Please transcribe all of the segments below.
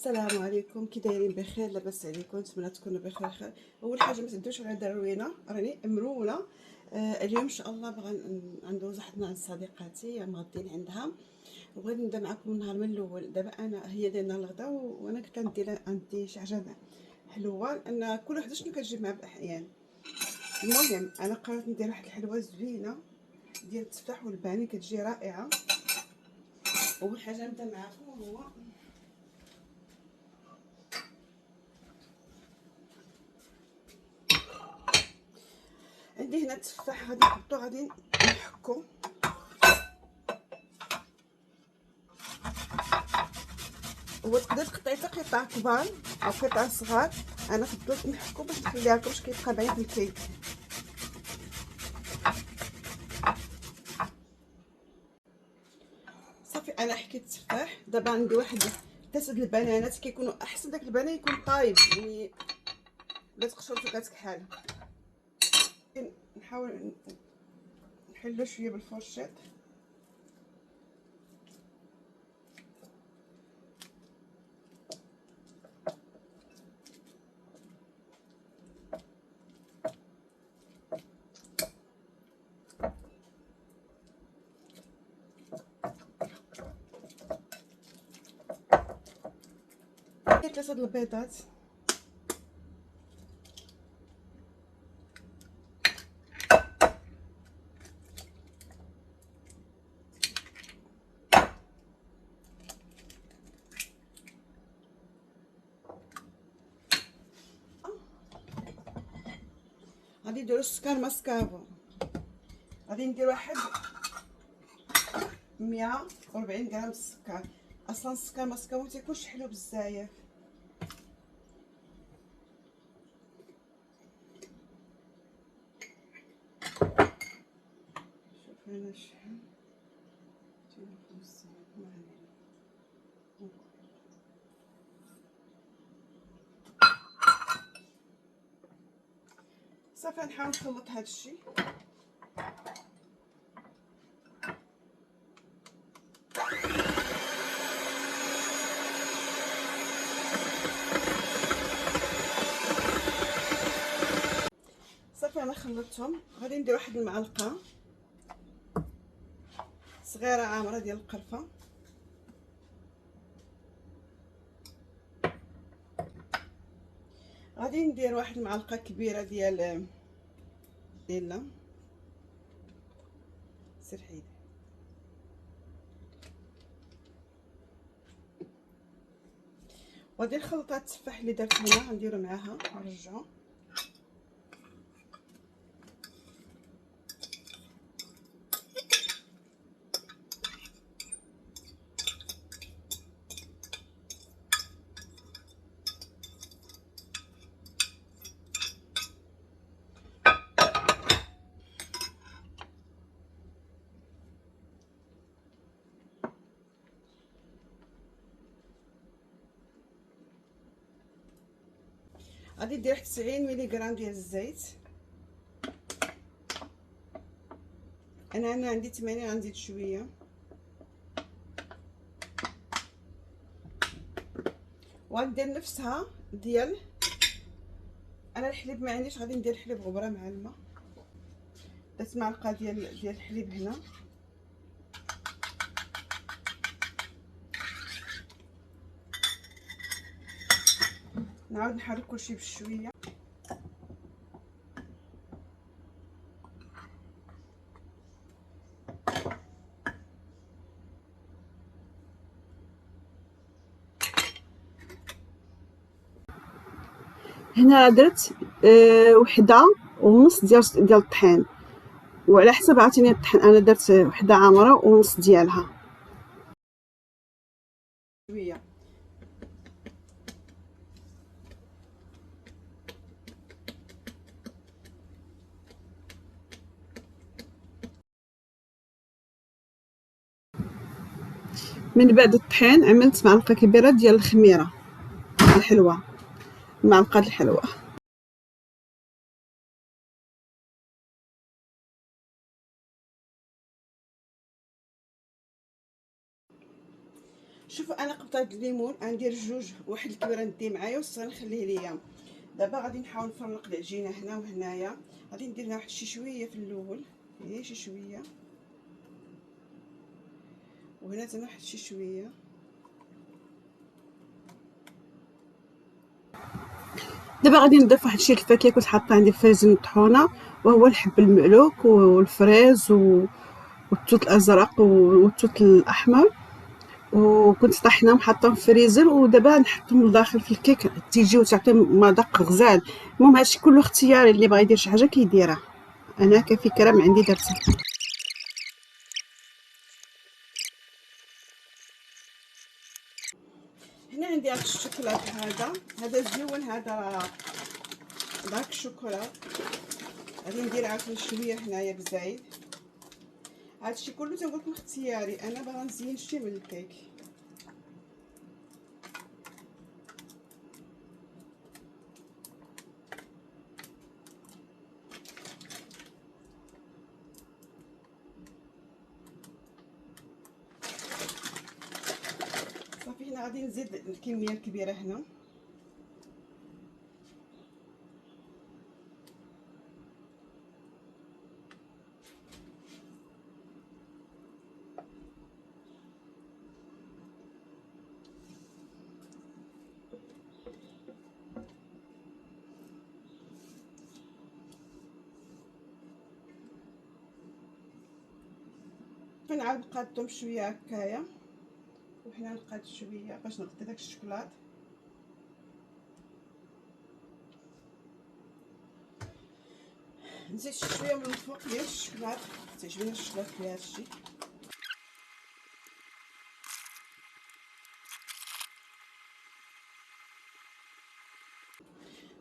السلام عليكم، كي دايرين؟ بخير؟ لاباس عليكم؟ نتمنى تكونوا بخير خير. اول حاجه ما تنساوش على دروينه راني مرونه. اليوم ان شاء الله بغا ندوز واحد عند صديقاتي مغدين عندها، وبغيت نبدا معكم النهار من الاول. دابا انا هي دايره الغدا وانا كنت عندي شي حاجه حلوه، ان كل وحده شنو كتجيب مع بالاحيان. المهم انا قررت ندير واحد الحلوه زوينه ديال التفاح والباني، كتجي رائعه. اول حاجه نبدا معكم هو عندي هنا التفاح، غادي نحطو، غادي نحكو. هو تقدر تقطعي حتى قطع كبار او قطع صغار، انا فضلت نحكو باش نخليها لكم باش كيبقى باين في الكيك. صافي انا حكيت التفاح. دابا عندي واحد 3 البنانات، كيكونوا احسن داك البنان يكون طايب، يعني لا تقشرتو كتكحل. نحاول نحلو شويه بالفرشيط. ثلاثه البيضات، غادي نديرو السكر ماسكافو، غادي ندير واحد 140 غرام السكر. اصلا السكر ماسكافو متيكونش حلو بزاف. شوف هنا شحال، 250 صافي. نحاول نخلط هذا الشيء. صافي انا خلطتهم. غادي ندير واحد المعلقه صغيره عامره ديال القرفه، غادي ندير واحد المعلقه كبيره ديال سير حيد، وغادي نخلط هاد التفاح اللي درت هنا غنديرو معاها ونرجعو. غادي ندير واحد 90 ملغ ديال الزيت. انا عندي 80، غنزيد شويه. وغندير نفسها ديال، انا الحليب ما عنديش، غادي ندير حليب غبره مع الماء. درت معلقه ديال الحليب هنا. نعاود نحرك كلشي بشويه. هنا درت وحده ونص ديال الطحين، وعلى حسب عاوتاني الطحين انا درت وحده عامره ونص ديالها شويه. من بعد الطحين عملت معلقه كبيره ديال الخميره الحلوه، معلقه الحلوه. شوفوا انا قطعت الليمون غندير جوج، واحد الكبيره ندي معايا والصغير نخليه ليا. دابا غادي نحاول نفرق العجينه هنا وهنايا. غادي ندير لها واحد شي شويه في الاول، غير شي شويه، وهنا حتى واحد شي شويه. دابا غادي نضيف واحد الشيء الفاكهه كنت حاطه عندي في الفريزر مطحونه، وهو الحب المألوك والفريز والتوت الازرق والتوت الاحمر، وكنت طاحناهم حاطاهم في الفريزر، ودابا نحطهم لداخل في الكيك تيجيو تعطي مذاق غزال. المهم هادشي كله اختياري، اللي بغا يدير شي حاجه كيديرها، انا كفكره من عندي درتها. هنا عندي هاد الشوكولات، هذا زيون، هذا دارك الشوكولا. غادي ندير عافيه شويه هنايا بزايد. هادشي كله تنقول لكم اختياري، انا باغا نزين شي من الكيك. صافي هنا غادي نزيد الكميه الكبيره هنا. نعاود نقادهم شويه هكايا، وحنا نقاد شويه باش نغطي داك الشوكولات. نزيد شويه من الفوق ديال الشوكولات، تعجبني الشوكولات في هادشي.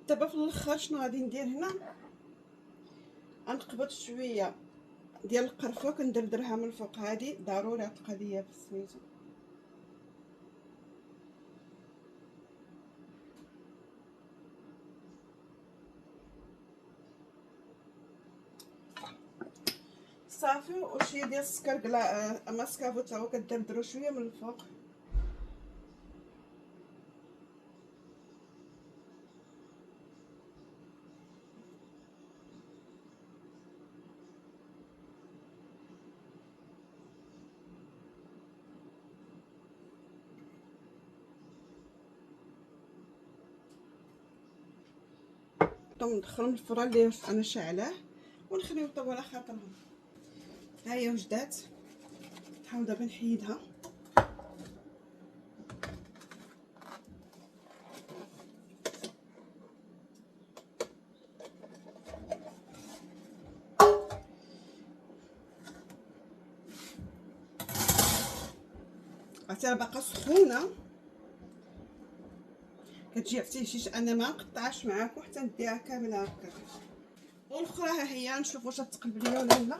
دابا في الاخر شنو غادي ندير هنا؟ غنقبض شويه ديال القرفه كندردرها من الفوق، هذه ضروري هاد القضيه في سميتو. صافي، وشويه ديال السكر كلا ماسكافو تا هو كدردرو شويه من الفوق. ندخلهم الفران اللي انا شاعلاه ونخليهم يطيبوا على خاطرهم. ها هي وجدات، نحاول دابا نحيدها. عرفتي راه باقا سخونه، كتجي عرفتي شي انا ما نقطعش معاكم حتى نديها كامله هكا. والاخرى ها هي، نشوف واش تقلب ليا ولا لا.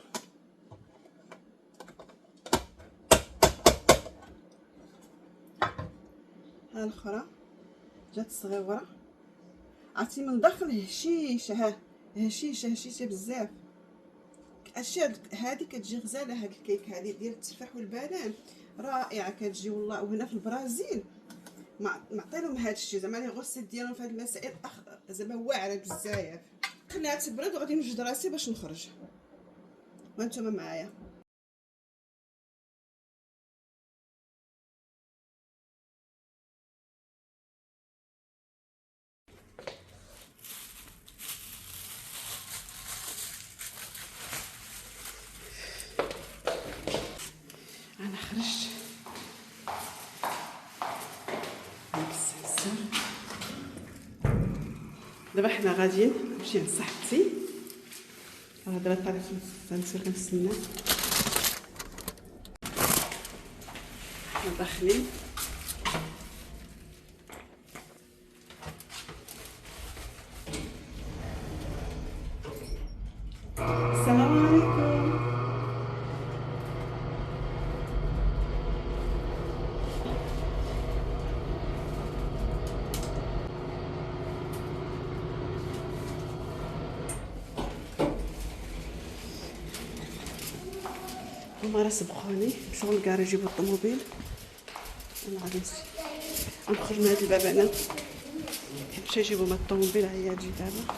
ها الاخرى جات صغيره، عرفتي من داخل هشيشه، هشيشه بزاف. الاشياء هذه كتجي غزاله. هاد الكيك هذه ديال التفاح والبنان رائعه كتجي والله. وهنا في البرازيل معطيلهم هاد الشيء، زعما لي غوسيت ديالهم في هاد المسائل زعما واعره بزاف. خليها تبرد وغادي نوجد راسي باش نخرج، وانتم معايا. انا خرجت دابا حنا غاديين نمشي عند صاحبتي. دابا طلعت السانسور كنستنى، حنا داخلين. السلام عليكم. هما راه سبقوني مشاو للكار يجيبو الطوموبيل. غادي نخرج من هاد الباب انا، نمشي نجيبو من الطوموبيل. هي تجي دابا،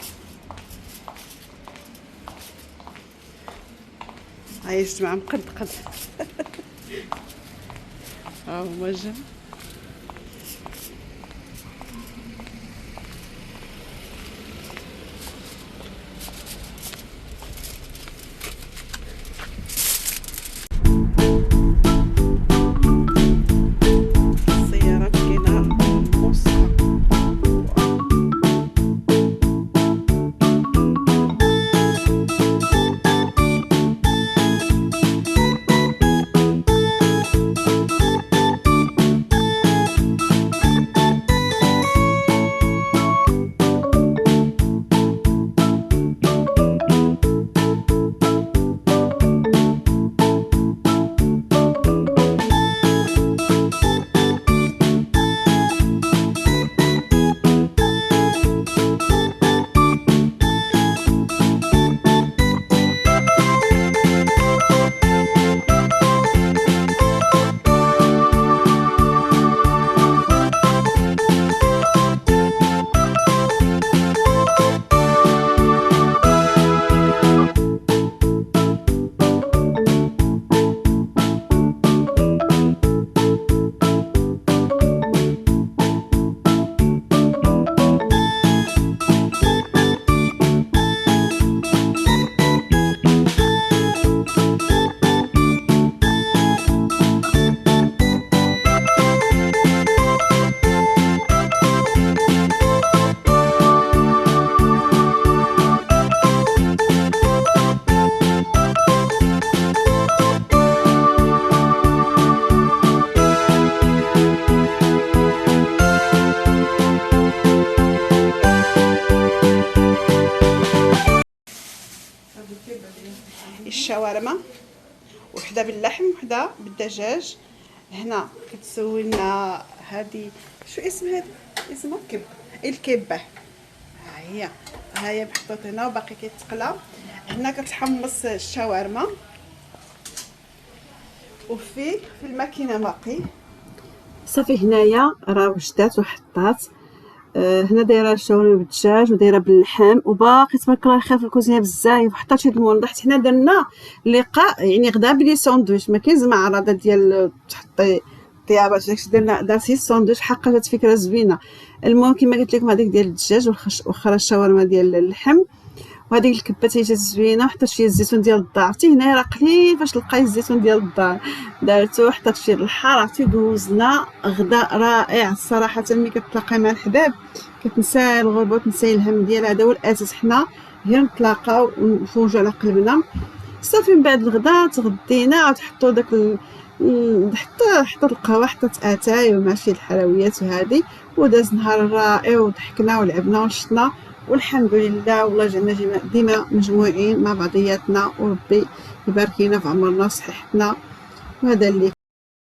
هاي الجماعه مقدقد. ها هما جا. الشاورما، وحده باللحم وحده بالدجاج. هنا كتسوي لنا هذه، شو اسم هذا؟ اسمها الكبه. ها هي محطوط هنا وباقي كيتقلى. هنا كتحمص الشاورما، وفي الماكينه باقي صافي. هنايا راه وجدات وحطات. هنا دايره الشاورما بالدجاج ودايره باللحم، وباقي تبارك الله خير في الكوزينه بزاف. وحطات شي المولد. حيت حنا درنا لقاء يعني غدا بلي ساندويتش، ما كاين زعما عراضه ديال تحطي طيابات داكشي. درتي الساندويتش. حقا جات فكره زوينه. المهم كما قلت لكم هذيك ديال الدجاج واخرى الشاورما ديال اللحم، وهذيك الكبه حتى جات زوينه. حطيت شويه الزيتون ديال الدار. عرفتي هنايا راه قليل فاش تلقاي الزيتون ديال الدار، دارتو. حطيت شويه الحار. عرفتي دوزنا غداء رائع الصراحه. ملي كتلاقاي مع الحباب كتنسى الغربه وتنسى الهم ديال هذا هو الاساس. حنا غير نتلاقاو ونفوجوا على قلبنا. صافي من بعد الغداء تغدينا، عاد حطوا داك حطت القهوه، حطت اتاي وماشي الحلويات وهذه، وداز نهار رائع وضحكنا ولعبنا وشطنا والحمد لله. والله جعلنا ديما مجموعين مع بعضياتنا، وربي يبارك لنا في عمرنا وصحتنا. وهذا اللي